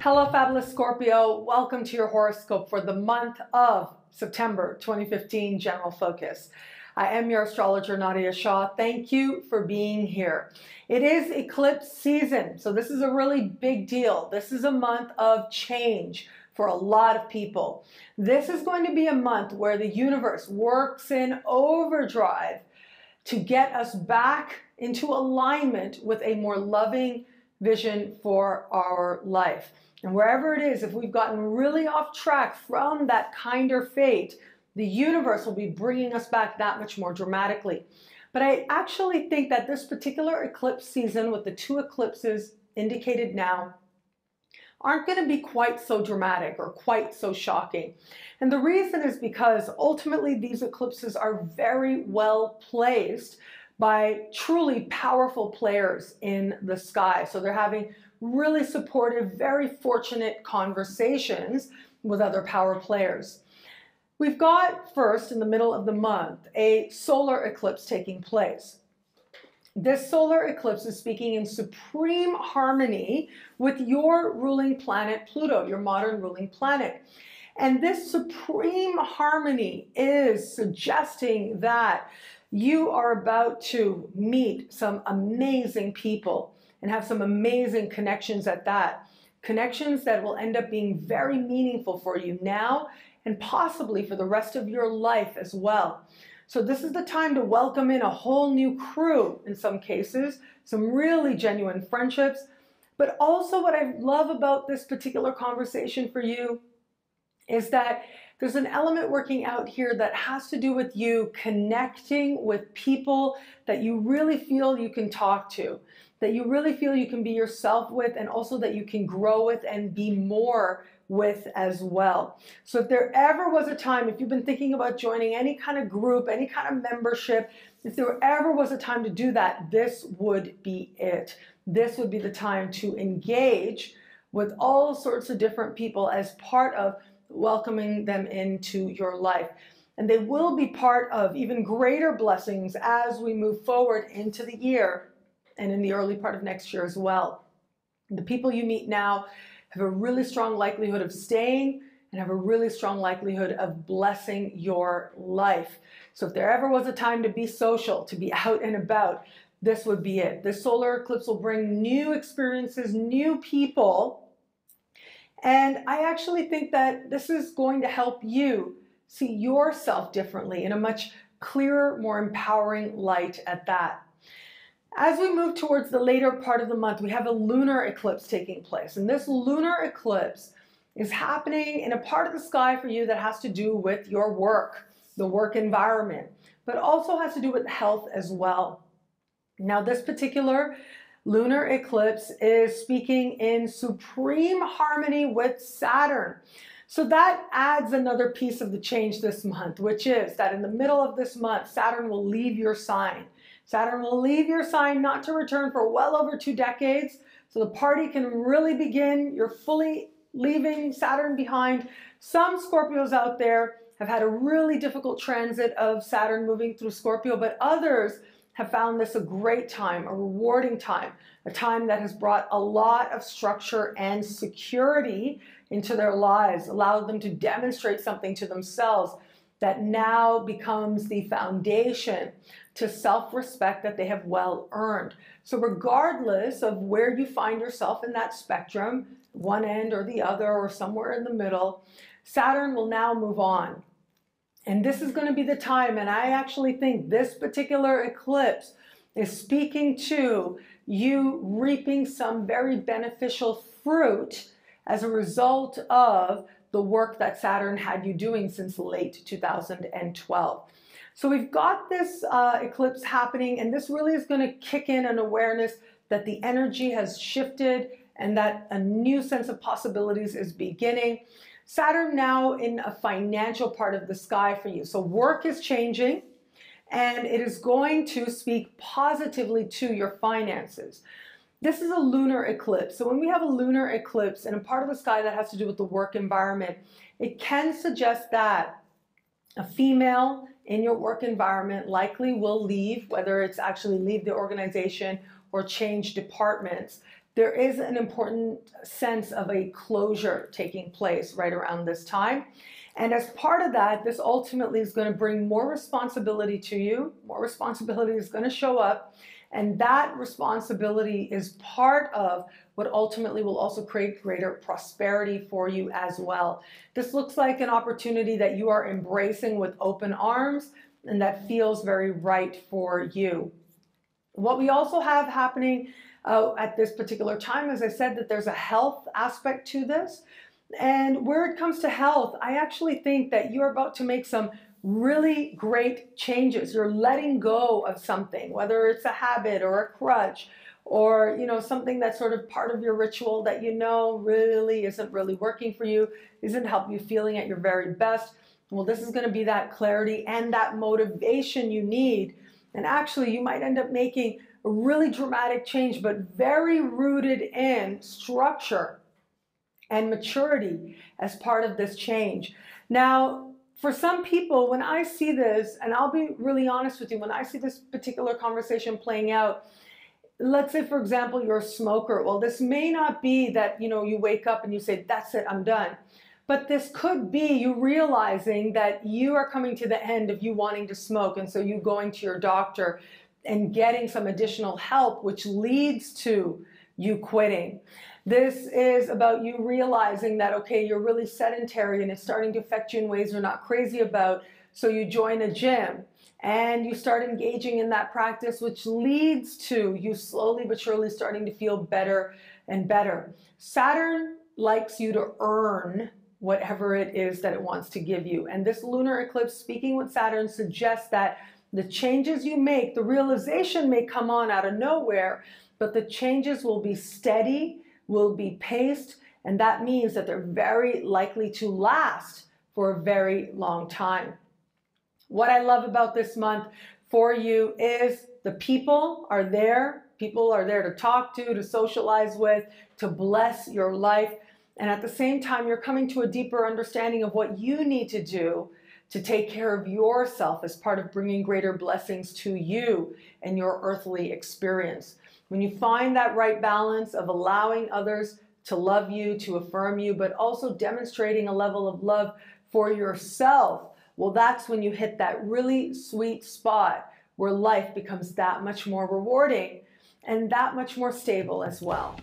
Hello, fabulous Scorpio. Welcome to your horoscope for the month of September 2015 general focus. I am your astrologer, Nadiya Shah. Thank you for being here. It is eclipse season, so this is a really big deal. This is a month of change for a lot of people. This is going to be a month where the universe works in overdrive to get us back into alignment with a more loving vision for our life. And wherever it is, if we've gotten really off track from that kinder fate, the universe will be bringing us back that much more dramatically. But I actually think that this particular eclipse season, with the two eclipses indicated now, aren't going to be quite so dramatic or quite so shocking. And the reason is because ultimately these eclipses are very well placed by truly powerful players in the sky. So they're having really supportive, very fortunate conversations with other power players. We've got first, in the middle of the month, a solar eclipse taking place. This solar eclipse is speaking in supreme harmony with your ruling planet, Pluto, your modern ruling planet. And this supreme harmony is suggesting that you are about to meet some amazing people and have some amazing connections at that. Connections that will end up being very meaningful for you now and possibly for the rest of your life as well. So this is the time to welcome in a whole new crew in some cases, some really genuine friendships. But also what I love about this particular conversation for you is that there's an element working out here that has to do with you connecting with people that you really feel you can talk to, that you really feel you can be yourself with, and also that you can grow with and be more with as well. So if there ever was a time, if you've been thinking about joining any kind of group, any kind of membership, if there ever was a time to do that, this would be it. This would be the time to engage with all sorts of different people as part of welcoming them into your life. And they will be part of even greater blessings as we move forward into the year and in the early part of next year as well. The people you meet now have a really strong likelihood of staying and have a really strong likelihood of blessing your life. So if there ever was a time to be social, to be out and about, this would be it. This solar eclipse will bring new experiences, new people. And I actually think that this is going to help you see yourself differently in a much clearer, more empowering light at that. As we move towards the later part of the month, we have a lunar eclipse taking place. And this lunar eclipse is happening in a part of the sky for you that has to do with your work, the work environment, but also has to do with health as well. Now, this particular lunar eclipse is speaking in supreme harmony with Saturn. So that adds another piece of the change this month, which is that in the middle of this month, Saturn will leave your sign. Saturn will leave your sign not to return for well over 2 decades. So the party can really begin. You're fully leaving Saturn behind. Some Scorpios out there have had a really difficult transit of Saturn moving through Scorpio, but others have found this a great time, a rewarding time, a time that has brought a lot of structure and security into their lives, allowed them to demonstrate something to themselves that now becomes the foundation to self-respect that they have well earned. So regardless of where you find yourself in that spectrum, one end or the other or somewhere in the middle, Saturn will now move on. And this is going to be the time, and I actually think this particular eclipse is speaking to you reaping some very beneficial fruit as a result of the work that Saturn had you doing since late 2012. So we've got this eclipse happening, and this really is going to kick in an awareness that the energy has shifted and that a new sense of possibilities is beginning. Saturn now in a financial part of the sky for you. So work is changing, and it is going to speak positively to your finances. This is a lunar eclipse. So when we have a lunar eclipse in a part of the sky that has to do with the work environment, it can suggest that a female in your work environment likely will leave, whether it's actually leave the organization or change departments. there is an important sense of a closure taking place right around this time. And as part of that, this ultimately is going to bring more responsibility to you. More responsibility is going to show up. And that responsibility is part of what ultimately will also create greater prosperity for you as well. This looks like an opportunity that you are embracing with open arms and that feels very right for you. What we also have happening at this particular time, as I said, that there's a health aspect to this. And where it comes to health, I actually think that you're about to make some really great changes. You're letting go of something, whether it's a habit or a crutch or, something that's sort of part of your ritual that really isn't really working for you, isn't helping you feeling at your very best. Well, this is going to be that clarity and that motivation you need. And actually, you might end up making a really dramatic change, but very rooted in structure and maturity as part of this change. Now, for some people, when I see this, and I'll be really honest with you, when I see this particular conversation playing out, let's say, for example, you're a smoker. Well, this may not be that, you wake up and you say, that's it, I'm done. But this could be you realizing that you are coming to the end of you wanting to smoke. And so you going to your doctor and getting some additional help, which leads to you quitting. This is about you realizing that, okay, you're really sedentary and it's starting to affect you in ways you're not crazy about. So you join a gym and you start engaging in that practice, which leads to you slowly but surely starting to feel better and better. Saturn likes you to earn whatever it is that it wants to give you. And this lunar eclipse, speaking with Saturn, suggests that the changes you make, the realization may come on out of nowhere, but the changes will be steady, will be paced, and that means that they're very likely to last for a very long time. What I love about this month for you is the people are there. People are there to talk to socialize with, to bless your life. And at the same time, you're coming to a deeper understanding of what you need to do to take care of yourself as part of bringing greater blessings to you and your earthly experience. When you find that right balance of allowing others to love you, to affirm you, but also demonstrating a level of love for yourself, well, that's when you hit that really sweet spot where life becomes that much more rewarding and that much more stable as well.